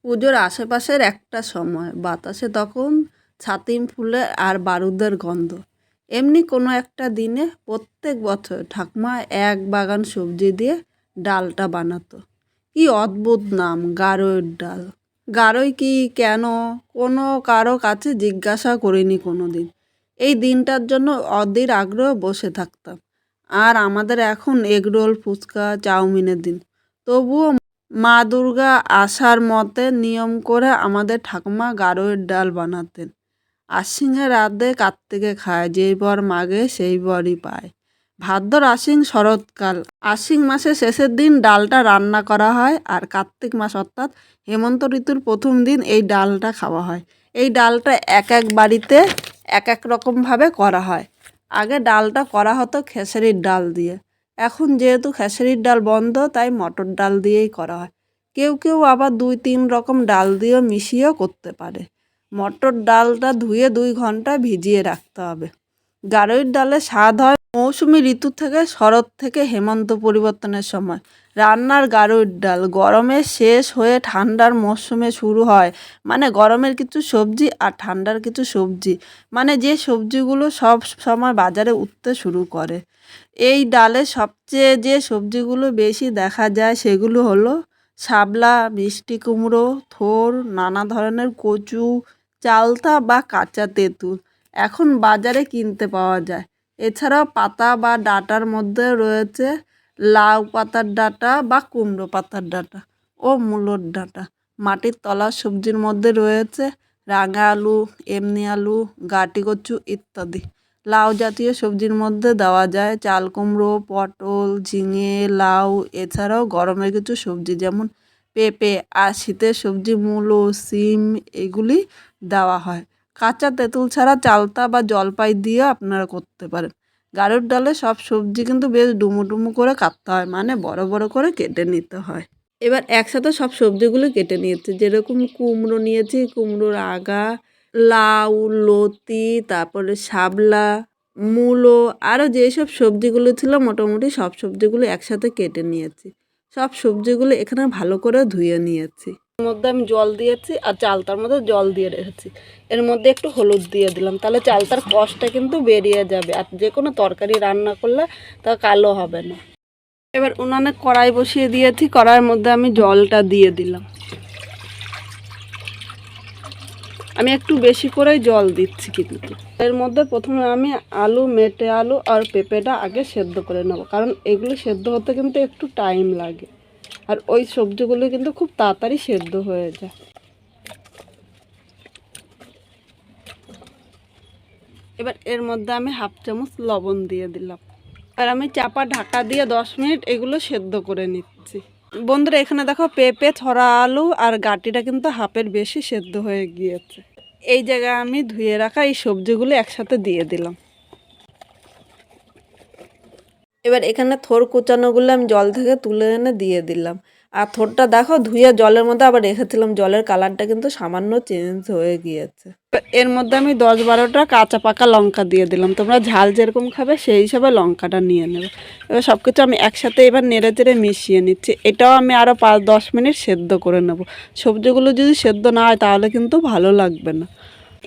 পুজোর আশেপাশের একটা সময় বাতাসে তখন ছাতিম ফুলের আর বারুদের গন্ধ। এমনি কোনো একটা দিনে প্রত্যেক বছর ঠাকুমা এক বাগান সবজি দিয়ে ডালটা বানাতো। কি অদ্ভুত নাম, গারোয়ের ডাল। গারোয় কি, কেন, কোনো কারো কাছে জিজ্ঞাসা করিনি কোনো দিন। এই দিনটার জন্য অধীর আগ্রহ বসে থাকতাম। আর আমাদের এখন এগরোল, ফুচকা, চাউমিনের দিন। তবুও মা দুর্গা আসার মতে নিয়ম করে আমাদের ঠাকুমা গারোয়ের ডাল বানাতেন। আশ্বিনে রাধে কার্তিকে খায়, যেই বর মাগে সেই বরই পায়। ভাদ্র আশ্বিন শরৎকাল, আশ্বিন মাসের শেষের দিন ডালটা রান্না করা হয়, আর কার্তিক মাস অর্থাৎ হেমন্ত ঋতুর প্রথম দিন এই ডালটা খাওয়া হয়। এই ডালটা এক এক বাড়িতে এক এক রকমভাবে করা হয়। আগে ডালটা করা হতো খেসারির ডাল দিয়ে। এখন যেহেতু খেসারির ডাল বন্ধ, তাই মটর ডাল দিয়েই করা হয়। কেউ কেউ আবার 2-3 রকম ডাল দিয়েও মিশিয়েও করতে পারে। মটর ডালটা ধুয়ে 2 ঘন্টা ভিজিয়ে রাখতে হবে। গারোয়ের ডালের স্বাদ হয় মৌসুমী ঋতু থেকে শরৎ থেকে হেমন্ত পরিবর্তনের সময়। রান্নার গারোয়ের ডাল গরমের শেষ হয়ে ঠান্ডার মরশুমে শুরু হয়। মানে গরমের কিছু সবজি আর ঠান্ডার কিছু সবজি, মানে যে সবজিগুলো সব সময় বাজারে উঠতে শুরু করে। এই ডালে সবচেয়ে যে সবজিগুলো বেশি দেখা যায় সেগুলো হলো শাপলা, মিষ্টি কুমড়ো, থোর, নানা ধরনের কচু, চালতা বা কাঁচা তেঁতুল এখন বাজারে কিনতে পাওয়া যায়। এছাড়াও পাতা বা ডাঁটার মধ্যে রয়েছে লাউ পাতার ডাঁটা বা কুমড়ো পাতার ডাঁটা ও মূলোর ডাঁটা। মাটির তলার সবজির মধ্যে রয়েছে রাঙা আলু, এমনি আলু, গাঁটি কচু ইত্যাদি। লাউ জাতীয় সবজির মধ্যে দেওয়া যায় চাল কুমড়ো, পটল, ঝিঙে, লাউ। এছাড়াও গরমের কিছু সবজি যেমন পেঁপে, আর শীতের সবজি মূলো, শিম এগুলি দেওয়া হয়। কাঁচা তেঁতুল ছাড়া চালতা বা জলপাই দিয়েও আপনারা করতে পারেন। গারোর ডালে সব সবজি কিন্তু বেশ ডুমো ডুমো করে কাটতে হয়, মানে বড় বড় করে কেটে নিতে হয়। এবার একসাথে সব সবজিগুলো কেটে নিয়েছি। যেরকম কুমড়ো নিয়েছি, কুমড়োর আগা, লাউ, লতি, তারপরে শাপলা, মূলো, আরও যেসব সবজিগুলো ছিল মোটামুটি সব সবজিগুলো একসাথে কেটে নিয়েছি। সব সবজিগুলো এখানে ভালো করে ধুয়ে নিয়েছি। এর মধ্যে আমি জল দিয়েছি আর চালতার মধ্যে জল দিয়ে রেখেছি। এর মধ্যে একটু হলুদ দিয়ে দিলাম, তাহলে চালতার কষটা কিন্তু বেরিয়ে যাবে। আর যে কোনো তরকারি রান্না করলে তা কালো হবে না। এবার উনানে কড়াই বসিয়ে দিয়েছি, কড়াইয়ের মধ্যে আমি জলটা দিয়ে দিলাম। আমি একটু বেশি করেই জল দিচ্ছি কিন্তু। এর মধ্যে প্রথমে আমি আলু, মেটে আলু আর পেঁপেটা আগে সেদ্ধ করে নেব, কারণ এগুলো সেদ্ধ হতে কিন্তু একটু টাইম লাগে। আর ওই সবজিগুলো কিন্তু খুব তাড়াতাড়ি সেদ্ধ হয়ে যায়। এবার এর মধ্যে আমি 1/2 চামচ লবণ দিয়ে দিলাম। আর আমি চাপা ঢাকা দিয়ে 10 মিনিট এগুলো সেদ্ধ করে নিচ্ছি। বন্ধুরা এখানে দেখো পেঁপে, ছড়া আলু আর গাটিটা কিন্তু হাফের বেশি সেদ্ধ হয়ে গিয়েছে। এই জায়গায় আমি ধুয়ে রাখা এই সবজিগুলো একসাথে দিয়ে দিলাম। এবার এখানে থোর কুচানোগুলো আমি জল থেকে তুলে এনে দিয়ে দিলাম। আর থোরটা দেখো ধুয়ে জলের মধ্যে আবার রেখেছিলাম, জলের কালারটা কিন্তু সামান্য চেঞ্জ হয়ে গিয়েছে। এর মধ্যে আমি 10-12টা কাঁচা পাকা লঙ্কা দিয়ে দিলাম। তোমরা ঝাল যেরকম খাবে সেই হিসাবে লঙ্কাটা নিয়ে নেবে। এবার সব কিছু আমি একসাথে এবার নেড়ে চেড়ে মিশিয়ে নিচ্ছি। এটাও আমি আরও 5-10 মিনিট সেদ্ধ করে নেব। সবজিগুলো যদি সেদ্ধ না হয় তাহলে কিন্তু ভালো লাগবে না।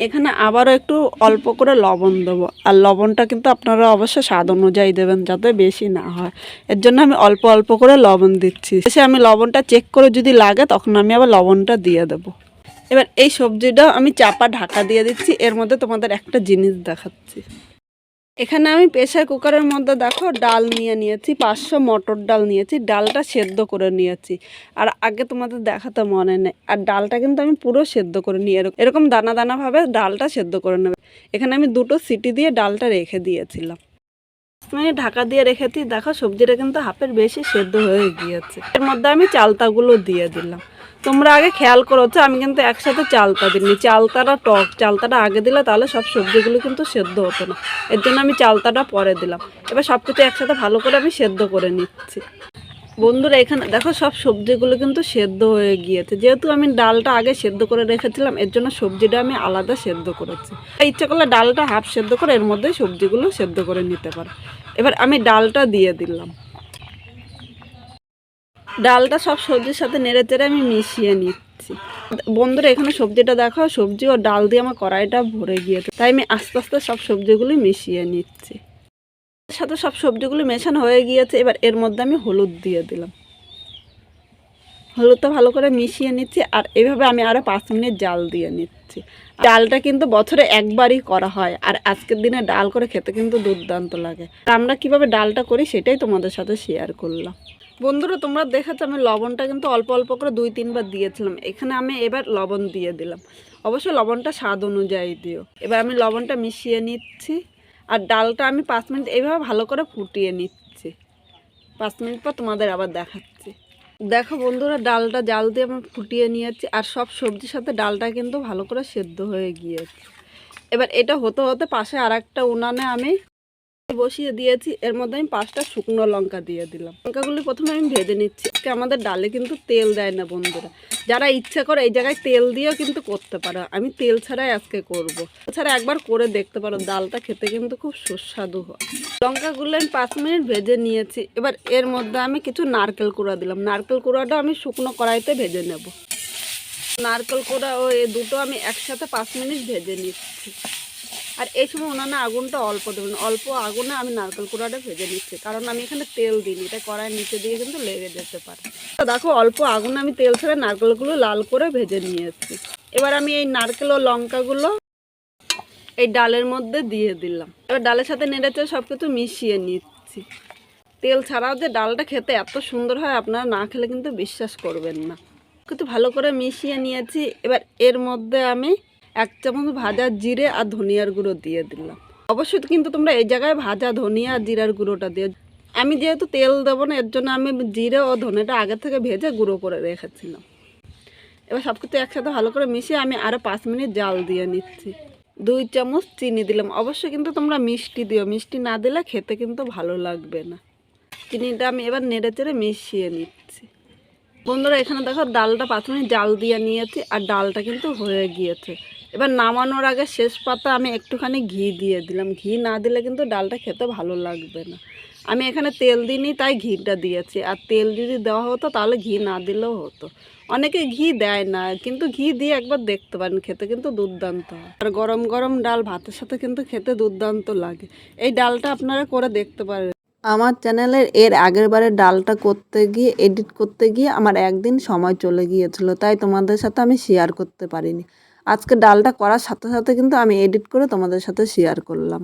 এখানে আবারও একটু অল্প করে লবণ দেবো, আর লবণটা কিন্তু আপনারা অবশ্যই স্বাদ অনুযায়ী দেবেন, যাতে বেশি না হয়। এর জন্য আমি অল্প অল্প করে লবণ দিচ্ছি। শেষে আমি লবণটা চেক করে যদি লাগে তখন আমি আবার লবণটা দিয়ে দেবো। এবার এই সবজিটা আমি চাপা ঢাকা দিয়ে দিচ্ছি। এর মধ্যে তোমাদের একটা জিনিস দেখাচ্ছি। এখানে আমি প্রেসার কুকারের মধ্যে দেখো ডাল নিয়ে নিয়েছি, 500 মটর ডাল নিয়েছি। ডালটা সেদ্ধ করে নিয়েছি, আর আগে তোমাদের দেখাতে মনে নেই। আর ডালটা কিন্তু আমি পুরো সেদ্ধ করে নিই, এরকম দানা দানাভাবে ডালটা সেদ্ধ করে নেবে। এখানে আমি 2টো সিটি দিয়ে ডালটা রেখে দিয়েছিলাম। মিনিট ঢাকা দিয়ে রেখেছি। দেখো সবজিটা কিন্তু হাফের বেশি সেদ্ধ হয়ে গিয়েছে। এর মধ্যে আমি চালতাগুলো দিয়ে দিলাম। তোমরা আগে খেয়াল করেছো আমি কিন্তু একসাথে চালতা দিইনি। চালতাটা টক, চালতাটা আগে দিলে তাহলে সব সবজিগুলো কিন্তু সেদ্ধ হতো না। এর জন্য আমি চালতাটা পরে দিলাম। এবার সব কিছু একসাথে ভালো করে আমি সেদ্ধ করে নিচ্ছি। বন্ধুরা এখানে দেখো সব সবজিগুলো কিন্তু সেদ্ধ হয়ে গিয়েছে। যেহেতু আমি ডালটা আগে সেদ্ধ করে রেখেছিলাম, এর জন্য সবজিটা আমি আলাদা সেদ্ধ করেছি। ইচ্ছা করলে ডালটা হাফ সেদ্ধ করে এর মধ্যে সবজিগুলো সেদ্ধ করে নিতে পারো। এবার আমি ডালটা দিয়ে দিলাম। ডালটা সব সবজির সাথে নেড়ে চেড়ে আমি মিশিয়ে নিচ্ছি। নিচ্ছি। বন্ধুরা এখানে সবজিটা দেখো, সবজি ও ডাল দিয়ে আমার কড়াইটা ভরে গিয়েছে, তাই আমি আস্তে আস্তে সব সবজিগুলি মিশিয়ে নিচ্ছি। এর সাথে সব সবজিগুলি মেশানো হয়ে গিয়েছে। এবার এর মধ্যে আমি হলুদ দিয়ে দিলাম। হলুদটা ভালো করে মিশিয়ে নিচ্ছি, আর এভাবে আমি আরও 5 মিনিট জাল দিয়ে নিচ্ছি। ডালটা কিন্তু বছরে একবারই করা হয়, আর আজকের দিনে ডাল করে খেতে কিন্তু দুর্দান্ত লাগে। আমরা কিভাবে ডালটা করি সেটাই তোমাদের সাথে শেয়ার করলাম। বন্ধুরা তোমরা দেখেছো আমি লবণটা কিন্তু অল্প অল্প করে 2-3 বার দিয়েছিলাম। এখানে আমি এবার লবণ দিয়ে দিলাম। অবশ্যই লবণটা স্বাদ অনুযায়ী দিও। এবার আমি লবণটা মিশিয়ে নিচ্ছি, আর ডালটা আমি 5 মিনিট এইভাবে ভালো করে ফুটিয়ে নিচ্ছি। 5 মিনিট পর তোমাদের আবার দেখাচ্ছি। দেখো বন্ধুরা ডালটা জাল দিয়ে আমি ফুটিয়ে নিয়েছি, আর সব সবজির সাথে ডালটা কিন্তু ভালো করে সেদ্ধ হয়ে গিয়েছে। এবার এটা হতে হতে পাশে আর একটা উনানে আমি বসিয়ে দিয়েছি। এর মধ্যে আমি 5টা শুকনো লঙ্কা দিয়ে দিলাম। লঙ্কাগুলি প্রথমে আমি ভেজে নিচ্ছি। আজকে আমাদের ডালে কিন্তু তেল দেয় না বন্ধুরা, যারা ইচ্ছা করে এই জায়গায় তেল দিয়েও কিন্তু করতে পারো। আমি তেল ছাড়াই আজকে করব। এছাড়া একবার করে দেখতে পারো, ডালটা খেতে কিন্তু খুব সুস্বাদু হয়। লঙ্কাগুলো আমি 5 মিনিট ভেজে নিয়েছি। এবার এর মধ্যে আমি কিছু নারকেল কুড়া দিলাম। নারকেল কুড়াটা আমি শুকনো কড়াইতে ভেজে নেব। নারকেল কুড়া ও এই দুটো আমি একসাথে 5 মিনিট ভেজে নিচ্ছি। আর এই সময় উনানে আগুনটা অল্প দেবেন, অল্প আগুনে আমি নারকেল কুড়াটা ভেজে নিচ্ছি, কারণ আমি এখানে তেল দিইনি, এটা কড়াইয়ের নিচে দিয়ে কিন্তু লেগে যেতে পারে। তো দেখো অল্প আগুনে আমি তেল ছেড়ে নারকেলগুলো লাল করে ভেজে নিয়েছি। এবার আমি এই নারকেল ও লঙ্কাগুলো এই ডালের মধ্যে দিয়ে দিলাম। এবার ডালের সাথে নেড়েচেড়ে সব কিছু মিশিয়ে নিচ্ছি। তেল ছাড়াও যে ডালটা খেতে এত সুন্দর হয়, আপনারা না খেলে কিন্তু বিশ্বাস করবেন না। কিন্তু ভালো করে মিশিয়ে নিয়েছি। এবার এর মধ্যে আমি 1 চামচ ভাজা জিরে আর ধনিয়ার গুঁড়ো দিয়ে দিলাম। অবশ্যই কিন্তু তোমরা এই জায়গায় ভাজা ধনিয়া আর জিরার গুঁড়োটা দিও। আমি যেহেতু তেল দেবো না, এর জন্য আমি জিরে ও ধনেটা আগে থেকে ভেজে গুঁড়ো করে রেখেছিলাম। এবার সব কিছু একসাথে ভালো করে মিশিয়ে আমি আরও 5 মিনিট জাল দিয়ে নিচ্ছি। 2 চামচ চিনি দিলাম। অবশ্যই কিন্তু তোমরা মিষ্টি দিও, মিষ্টি না দিলে খেতে কিন্তু ভালো লাগবে না। চিনিটা আমি এবার নেড়েচেড়ে মিশিয়ে নিচ্ছি। বন্ধুরা এখানে দেখো ডালটা 5 মিনিট জাল দিয়ে নিয়েছি, আর ডালটা কিন্তু হয়ে গিয়েছে। এবার নামানোর আগে শেষ পাতা আমি একটুখানি ঘি দিয়ে দিলাম। ঘি না দিলে কিন্তু ডালটা খেতে ভালো লাগবে না। আমি এখানে তেল দিইনি, তাই ঘিটা দিয়েছি। আর তেল যদি দেওয়া হতো তাহলে ঘি না দিলেও হতো। অনেকে ঘি দেয় না, কিন্তু ঘি দিয়ে একবার দেখতে পারেন, খেতে কিন্তু দুর্দান্ত হয়। আর গরম গরম ডাল ভাতের সাথে কিন্তু খেতে দুর্দান্ত লাগে। এই ডালটা আপনারা করে দেখতে পারেন। আমার চ্যানেলের এর আগের বারের ডালটা করতে গিয়ে এডিট করতে গিয়ে আমার একদিন সময় চলে গিয়েছিল, তাই তোমাদের সাথে আমি শেয়ার করতে পারিনি। আজকে ডালটা করার সাথে সাথে কিন্তু আমি এডিট করে তোমাদের সাথে শেয়ার করলাম।